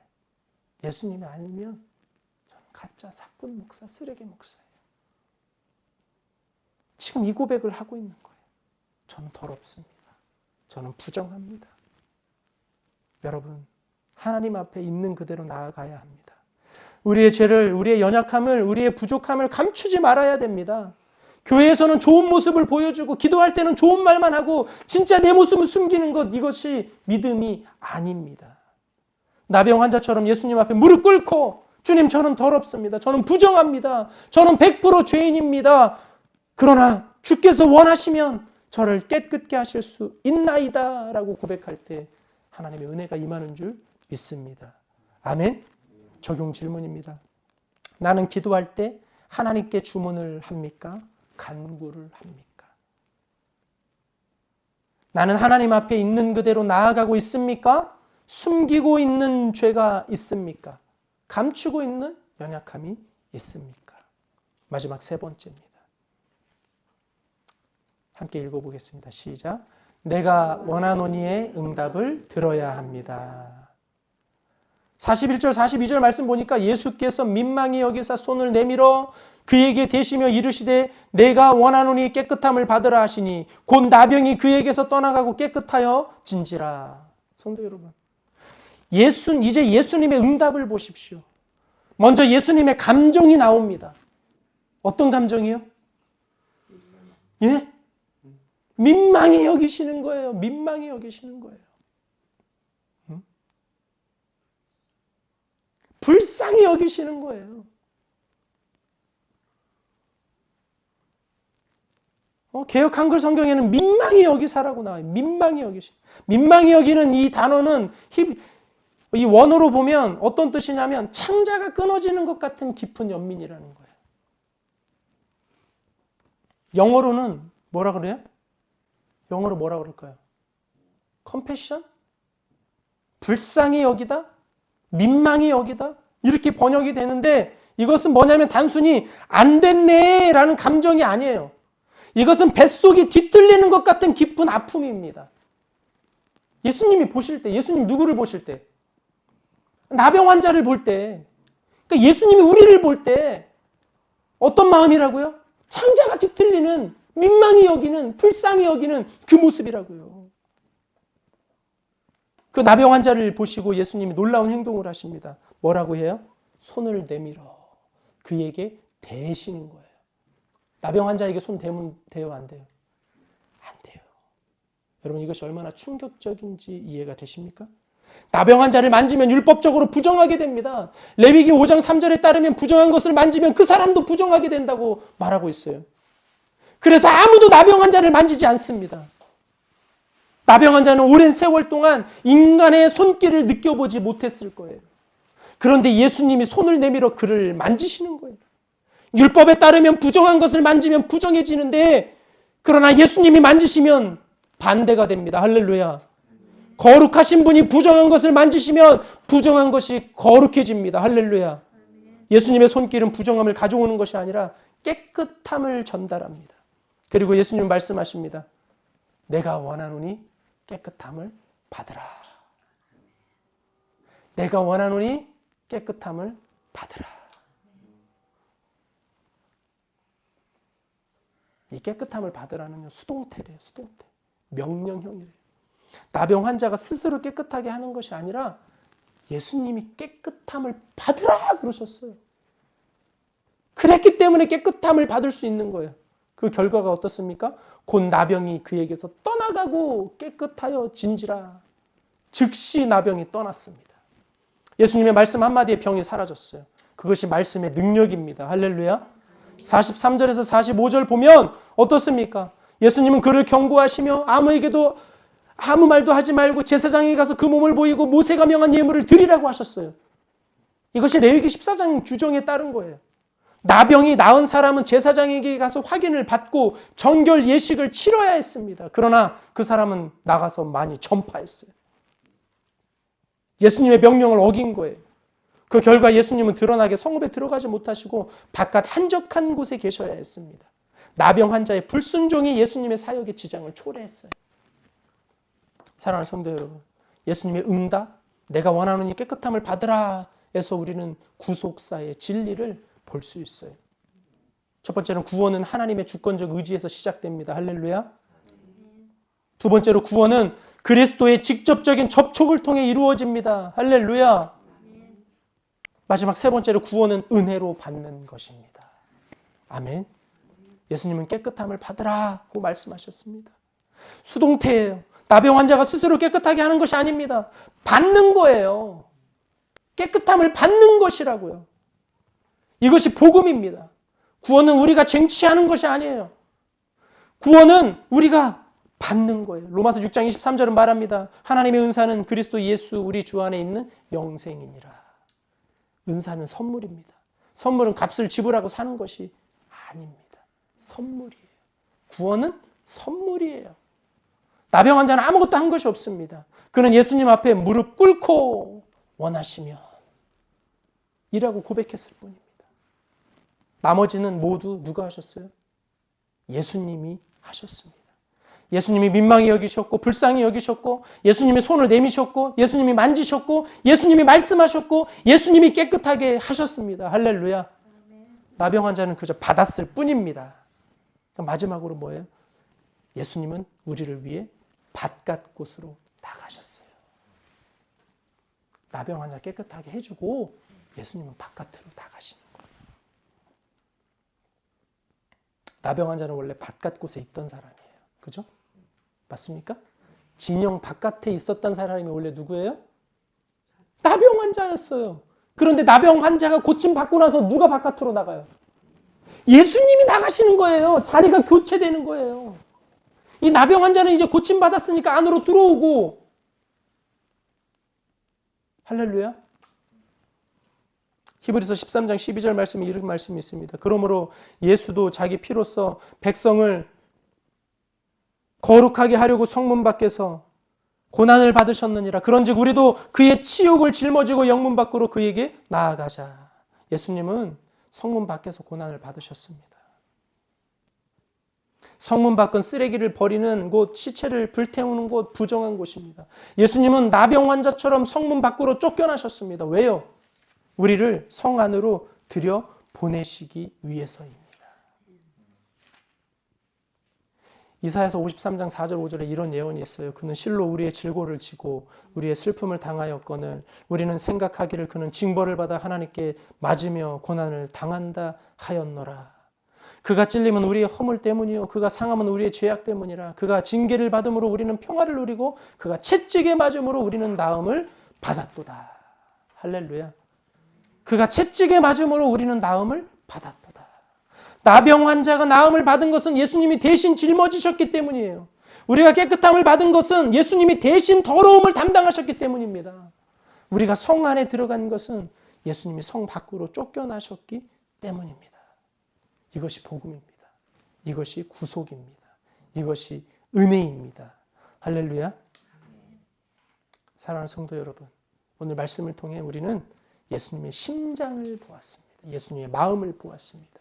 예수님이 아니면 저는 가짜 사꾼 목사, 쓰레기 목사예요. 지금 이 고백을 하고 있는 거예요. 저는 더럽습니다. 저는 부정합니다. 여러분, 하나님 앞에 있는 그대로 나아가야 합니다. 우리의 죄를, 우리의 연약함을, 우리의 부족함을 감추지 말아야 됩니다. 교회에서는 좋은 모습을 보여주고 기도할 때는 좋은 말만 하고 진짜 내 모습을 숨기는 것, 이것이 믿음이 아닙니다. 나병 환자처럼 예수님 앞에 무릎 꿇고 주님 저는 더럽습니다. 저는 부정합니다. 저는 100% 죄인입니다. 그러나 주께서 원하시면 저를 깨끗게 하실 수 있나이다 라고 고백할 때 하나님의 은혜가 임하는 줄 믿습니다. 아멘? 적용 질문입니다. 나는 기도할 때 하나님께 주문을 합니까? 간구를 합니까? 나는 하나님 앞에 있는 그대로 나아가고 있습니까? 숨기고 있는 죄가 있습니까? 감추고 있는 연약함이 있습니까? 마지막 세 번째입니다. 함께 읽어보겠습니다. 시작. 내가 원하노니의 응답을 들어야 합니다. 41절 42절 말씀 보니까 예수께서 민망히 여기사 손을 내밀어 그에게 대시며 이르시되 내가 원하노니 깨끗함을 받으라 하시니 곧 나병이 그에게서 떠나가고 깨끗하여 진지라. 성도 여러분, 이제 예수님의 응답을 보십시오. 먼저 예수님의 감정이 나옵니다. 어떤 감정이요? 예? 민망히 여기시는 거예요. 민망히 여기시는 거예요. 불쌍히 여기시는 거예요. 개역 한글 성경에는 민망히 여기사라고 나와요. 민망히 여기시. 민망히 여기는 이 단어는 이 원어로 보면 어떤 뜻이냐면 창자가 끊어지는 것 같은 깊은 연민이라는 거예요. 영어로는 뭐라 그래요? 영어로 뭐라 그럴까요? compassion? 불쌍히 여기다? 민망히 여기다? 이렇게 번역이 되는데 이것은 뭐냐면 단순히 안 됐네 라는 감정이 아니에요. 이것은 뱃속이 뒤틀리는 것 같은 깊은 아픔입니다. 예수님이 보실 때, 예수님 누구를 보실 때? 나병 환자를 볼 때, 그러니까 예수님이 우리를 볼 때 어떤 마음이라고요? 창자가 뒤틀리는, 민망히 여기는, 불쌍히 여기는 그 모습이라고요. 그 나병 환자를 보시고 예수님이 놀라운 행동을 하십니다. 뭐라고 해요? 손을 내밀어 그에게 대시는 거예요. 나병 환자에게 손 대면 돼요, 안 돼요? 안 돼요. 여러분, 이것이 얼마나 충격적인지 이해가 되십니까? 나병 환자를 만지면 율법적으로 부정하게 됩니다. 레위기 5장 3절에 따르면 부정한 것을 만지면 그 사람도 부정하게 된다고 말하고 있어요. 그래서 아무도 나병 환자를 만지지 않습니다. 나병 환자는 오랜 세월 동안 인간의 손길을 느껴보지 못했을 거예요. 그런데 예수님이 손을 내밀어 그를 만지시는 거예요. 율법에 따르면 부정한 것을 만지면 부정해지는데, 그러나 예수님이 만지시면 반대가 됩니다. 할렐루야. 거룩하신 분이 부정한 것을 만지시면 부정한 것이 거룩해집니다. 할렐루야. 예수님의 손길은 부정함을 가져오는 것이 아니라 깨끗함을 전달합니다. 그리고 예수님 말씀하십니다. 내가 원하노니 깨끗함을 받으라. 내가 원하노니 깨끗함을 받으라. 이 깨끗함을 받으라는 수동태래요. 수동태. 명령형이래요. 나병 환자가 스스로 깨끗하게 하는 것이 아니라 예수님이 깨끗함을 받으라 그러셨어요. 그랬기 때문에 깨끗함을 받을 수 있는 거예요. 그 결과가 어떻습니까? 곧 나병이 그에게서 떠나가고 깨끗하여 진지라. 즉시 나병이 떠났습니다. 예수님의 말씀 한마디에 병이 사라졌어요. 그것이 말씀의 능력입니다. 할렐루야. 43절에서 45절 보면 어떻습니까? 예수님은 그를 경고하시며 아무에게도 아무 말도 하지 말고 제사장에게 가서 그 몸을 보이고 모세가 명한 예물을 드리라고 하셨어요. 이것이 레위기 14장 규정에 따른 거예요. 나병이 나은 사람은 제사장에게 가서 확인을 받고 정결 예식을 치러야 했습니다. 그러나 그 사람은 나가서 많이 전파했어요. 예수님의 명령을 어긴 거예요. 그 결과 예수님은 드러나게 성읍에 들어가지 못하시고 바깥 한적한 곳에 계셔야 했습니다. 나병 환자의 불순종이 예수님의 사역의 지장을 초래했어요. 사랑하는 성도 여러분, 예수님의 응답, 내가 원하노니 깨끗함을 받으라 에서 우리는 구속사의 진리를 볼 수 있어요. 첫 번째는 구원은 하나님의 주권적 의지에서 시작됩니다. 할렐루야. 두 번째로 구원은 그리스도의 직접적인 접촉을 통해 이루어집니다. 할렐루야. 마지막 세 번째로 구원은 은혜로 받는 것입니다. 아멘. 예수님은 깨끗함을 받으라고 말씀하셨습니다. 수동태예요. 나병 환자가 스스로 깨끗하게 하는 것이 아닙니다. 받는 거예요. 깨끗함을 받는 것이라고요. 이것이 복음입니다. 구원은 우리가 쟁취하는 것이 아니에요. 구원은 우리가 받는 거예요. 로마서 6장 23절은 말합니다. 하나님의 은사는 그리스도 예수 우리 주 안에 있는 영생이니라. 은사는 선물입니다. 선물은 값을 지불하고 사는 것이 아닙니다. 선물이에요. 구원은 선물이에요. 나병 환자는 아무것도 한 것이 없습니다. 그는 예수님 앞에 무릎 꿇고 원하시면 이라고 고백했을 뿐입니다. 나머지는 모두 누가 하셨어요? 예수님이 하셨습니다. 예수님이 민망히 여기셨고 불쌍히 여기셨고 예수님이 손을 내미셨고 예수님이 만지셨고 예수님이 말씀하셨고 예수님이 깨끗하게 하셨습니다. 할렐루야. 나병 환자는 그저 받았을 뿐입니다. 마지막으로 뭐예요? 예수님은 우리를 위해 바깥 곳으로 나가셨어요. 나병 환자 깨끗하게 해주고 예수님은 바깥으로 나가시는 거예요. 나병 환자는 원래 바깥 곳에 있던 사람이에요. 그죠? 맞습니까? 진영 바깥에 있었던 사람이 원래 누구예요? 나병 환자였어요. 그런데 나병 환자가 고침받고 나서 누가 바깥으로 나가요? 예수님이 나가시는 거예요. 자리가 교체되는 거예요. 이 나병 환자는 이제 고침받았으니까 안으로 들어오고. 할렐루야. 히브리서 13장 12절 말씀에 이런 말씀이 있습니다. 그러므로 예수도 자기 피로써 백성을 거룩하게 하려고 성문 밖에서 고난을 받으셨느니라. 그런즉 우리도 그의 치욕을 짊어지고 영문 밖으로 그에게 나아가자. 예수님은 성문 밖에서 고난을 받으셨습니다. 성문 밖은 쓰레기를 버리는 곳, 시체를 불태우는 곳, 부정한 곳입니다. 예수님은 나병 환자처럼 성문 밖으로 쫓겨나셨습니다. 왜요? 우리를 성 안으로 들여 보내시기 위해서입니다. 이사야서 53장 4절 5절에 이런 예언이 있어요. 그는 실로 우리의 질고를 지고 우리의 슬픔을 당하였거늘 우리는 생각하기를 그는 징벌을 받아 하나님께 맞으며 고난을 당한다 하였노라. 그가 찔림은 우리의 허물 때문이요 그가 상함은 우리의 죄악 때문이라. 그가 징계를 받음으로 우리는 평화를 누리고 그가 채찍에 맞음으로 우리는 나음을 받았도다. 할렐루야. 그가 채찍에 맞음으로 우리는 나음을 받았도다. 나병 환자가 나음을 받은 것은 예수님이 대신 짊어지셨기 때문이에요. 우리가 깨끗함을 받은 것은 예수님이 대신 더러움을 담당하셨기 때문입니다. 우리가 성 안에 들어간 것은 예수님이 성 밖으로 쫓겨나셨기 때문입니다. 이것이 복음입니다. 이것이 구속입니다. 이것이 은혜입니다. 할렐루야. 사랑하는 성도 여러분, 오늘 말씀을 통해 우리는 예수님의 심장을 보았습니다. 예수님의 마음을 보았습니다.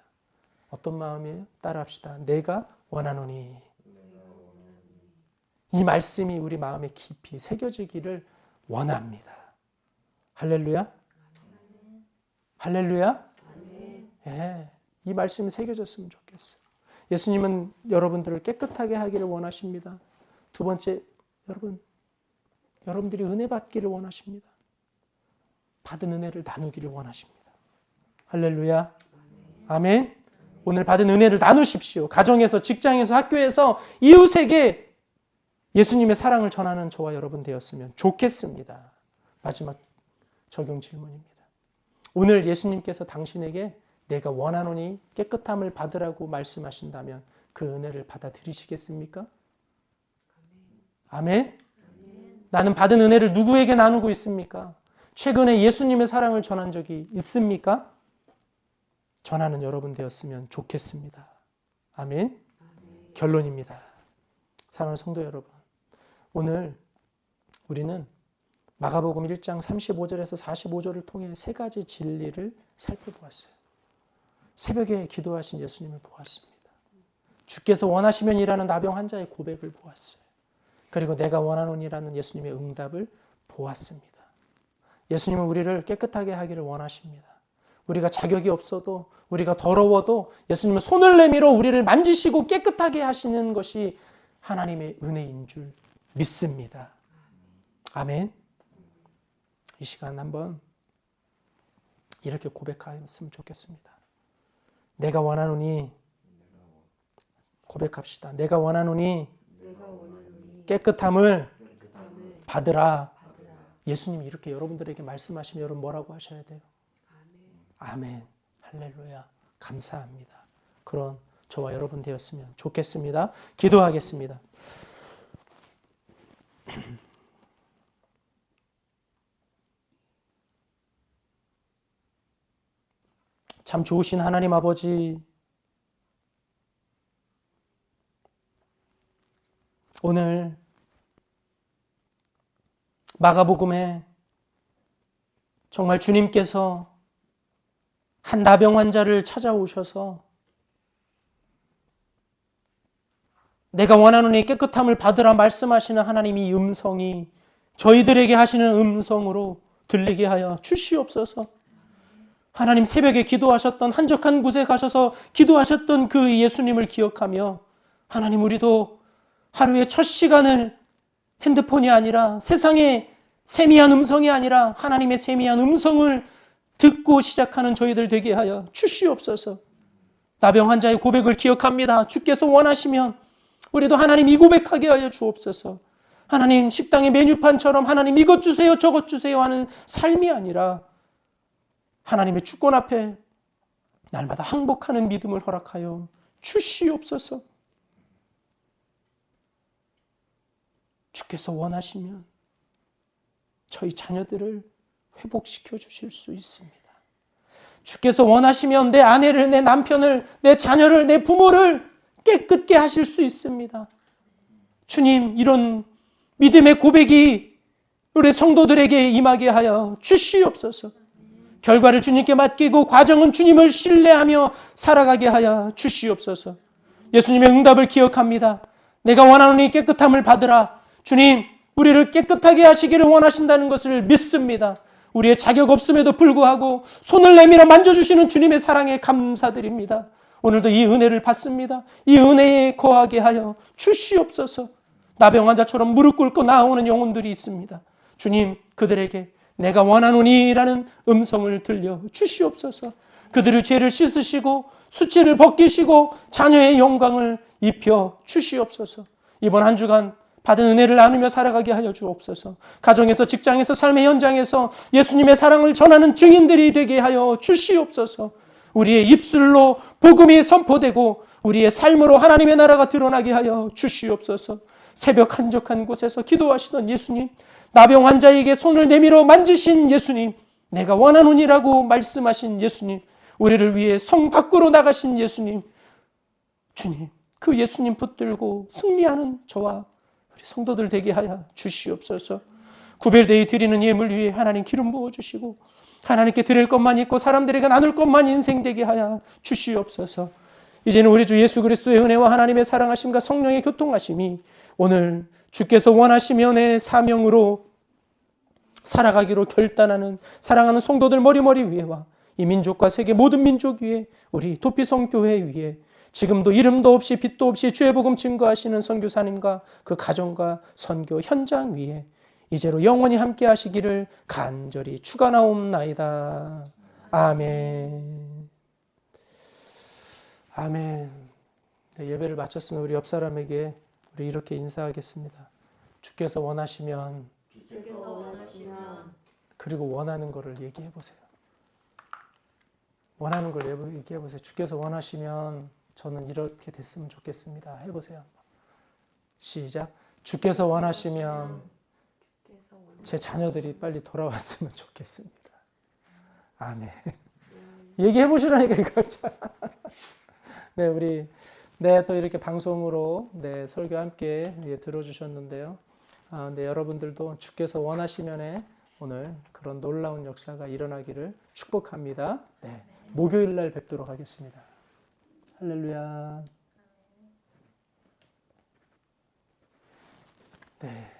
어떤 마음이에요? 따라합시다. 내가 원하노니. 이 말씀이 우리 마음에 깊이 새겨지기를 원합니다. 할렐루야. 할렐루야. 예, 이 말씀이 새겨졌으면 좋겠어요. 예수님은 여러분들을 깨끗하게 하기를 원하십니다. 두 번째, 여러분들이 은혜 받기를 원하십니다. 받은 은혜를 나누기를 원하십니다. 할렐루야. 아멘. 오늘 받은 은혜를 나누십시오. 가정에서, 직장에서, 학교에서 이웃에게 예수님의 사랑을 전하는 저와 여러분 되었으면 좋겠습니다. 마지막 적용 질문입니다. 오늘 예수님께서 당신에게 내가 원하노니 깨끗함을 받으라고 말씀하신다면 그 은혜를 받아들이시겠습니까? 아멘. 나는 받은 은혜를 누구에게 나누고 있습니까? 최근에 예수님의 사랑을 전한 적이 있습니까? 전하는 여러분 되었으면 좋겠습니다. 아멘. 결론입니다. 사랑하는 성도 여러분, 오늘 우리는 마가복음 1장 35절에서 45절을 통해 세 가지 진리를 살펴보았어요. 새벽에 기도하신 예수님을 보았습니다. 주께서 원하시면이라는 나병 환자의 고백을 보았어요. 그리고 내가 원하노니라는 예수님의 응답을 보았습니다. 예수님은 우리를 깨끗하게 하기를 원하십니다. 우리가 자격이 없어도, 우리가 더러워도 예수님은 손을 내밀어 우리를 만지시고 깨끗하게 하시는 것이 하나님의 은혜인 줄 믿습니다. 아멘. 이 시간 한번 이렇게 고백했으면 좋겠습니다. 내가 원하노니, 고백합시다. 내가 원하노니 깨끗함을 받으라. 예수님이 이렇게 여러분들에게 말씀하시면 여러분 뭐라고 하셔야 돼요? 아멘. 할렐루야. 감사합니다. 그런 저와 여러분 되었으면 좋겠습니다. 기도하겠습니다. 참 좋으신 하나님 아버지, 오늘 마가복음에 정말 주님께서 한 나병 환자를 찾아오셔서 내가 원하노니 깨끗함을 받으라 말씀하시는 하나님이 음성이 저희들에게 하시는 음성으로 들리게 하여 주시옵소서. 하나님, 새벽에 기도하셨던, 한적한 곳에 가셔서 기도하셨던 그 예수님을 기억하며 하나님, 우리도 하루의 첫 시간을 핸드폰이 아니라 세상의 세미한 음성이 아니라 하나님의 세미한 음성을 듣고 시작하는 저희들 되게 하여 주시옵소서. 나병 환자의 고백을 기억합니다. 주께서 원하시면 우리도 하나님 이 고백하게 하여 주옵소서. 하나님, 식당의 메뉴판처럼 하나님 이것 주세요 저것 주세요 하는 삶이 아니라 하나님의 주권 앞에 날마다 항복하는 믿음을 허락하여 주시옵소서. 주께서 원하시면 저희 자녀들을 회복시켜 주실 수 있습니다. 주께서 원하시면 내 아내를, 내 남편을, 내 자녀를, 내 부모를 깨끗게 하실 수 있습니다. 주님, 이런 믿음의 고백이 우리 성도들에게 임하게 하여 주시옵소서. 결과를 주님께 맡기고 과정은 주님을 신뢰하며 살아가게 하여 주시옵소서. 예수님의 응답을 기억합니다. 내가 원하노니 깨끗함을 받으라. 주님, 우리를 깨끗하게 하시기를 원하신다는 것을 믿습니다. 우리의 자격 없음에도 불구하고 손을 내밀어 만져주시는 주님의 사랑에 감사드립니다. 오늘도 이 은혜를 받습니다. 이 은혜에 거하게 하여 주시옵소서. 나병 환자처럼 무릎 꿇고 나오는 영혼들이 있습니다. 주님, 그들에게 내가 원하노니라는 음성을 들려 주시옵소서. 그들의 죄를 씻으시고 수치를 벗기시고 자녀의 영광을 입혀 주시옵소서. 이번 한 주간 받은 은혜를 나누며 살아가게 하여 주옵소서. 가정에서, 직장에서, 삶의 현장에서 예수님의 사랑을 전하는 증인들이 되게 하여 주시옵소서. 우리의 입술로 복음이 선포되고 우리의 삶으로 하나님의 나라가 드러나게 하여 주시옵소서. 새벽 한적한 곳에서 기도하시던 예수님, 나병 환자에게 손을 내밀어 만지신 예수님, 내가 원하노니라고 말씀하신 예수님, 우리를 위해 성 밖으로 나가신 예수님, 주님, 그 예수님 붙들고 승리하는 저와 우리 성도들 되게 하여 주시옵소서. 구별되이 드리는 예물 위에 하나님 기름 부어주시고 하나님께 드릴 것만 있고 사람들에게 나눌 것만 인생 되게 하여 주시옵소서. 이제는 우리 주 예수 그리스도의 은혜와 하나님의 사랑하심과 성령의 교통하심이 오늘 주께서 원하시면 의 사명으로 살아가기로 결단하는 사랑하는 성도들 머리머리 위에와 이 민족과 세계 모든 민족 위에 우리 도피성 교회 위에 지금도 이름도 없이 빛도 없이 주의 복음 증거하시는 선교사님과 그 가정과 선교 현장 위에 이제로 영원히 함께 하시기를 간절히 축원하옵나이다. 아멘. 아멘. 예배를 마쳤으면 우리 옆 사람에게 우리 이렇게 인사하겠습니다. 주께서 원하시면 그리고 원하는 것을 얘기해 보세요. 원하는 걸 얘기해 보세요. 주께서 원하시면 저는 이렇게 됐으면 좋겠습니다. 해보세요. 시작. 주께서 원하시면 제 자녀들이 빨리 돌아왔으면 좋겠습니다. 아멘. 얘기해 보시라니까 이거. 네, 우리 또 이렇게 방송으로 설교 함께 들어주셨는데요. 네, 여러분들도 주께서 원하시면에 오늘 그런 놀라운 역사가 일어나기를 축복합니다. 네, 목요일 날 뵙도록 하겠습니다. 할렐루야. 네.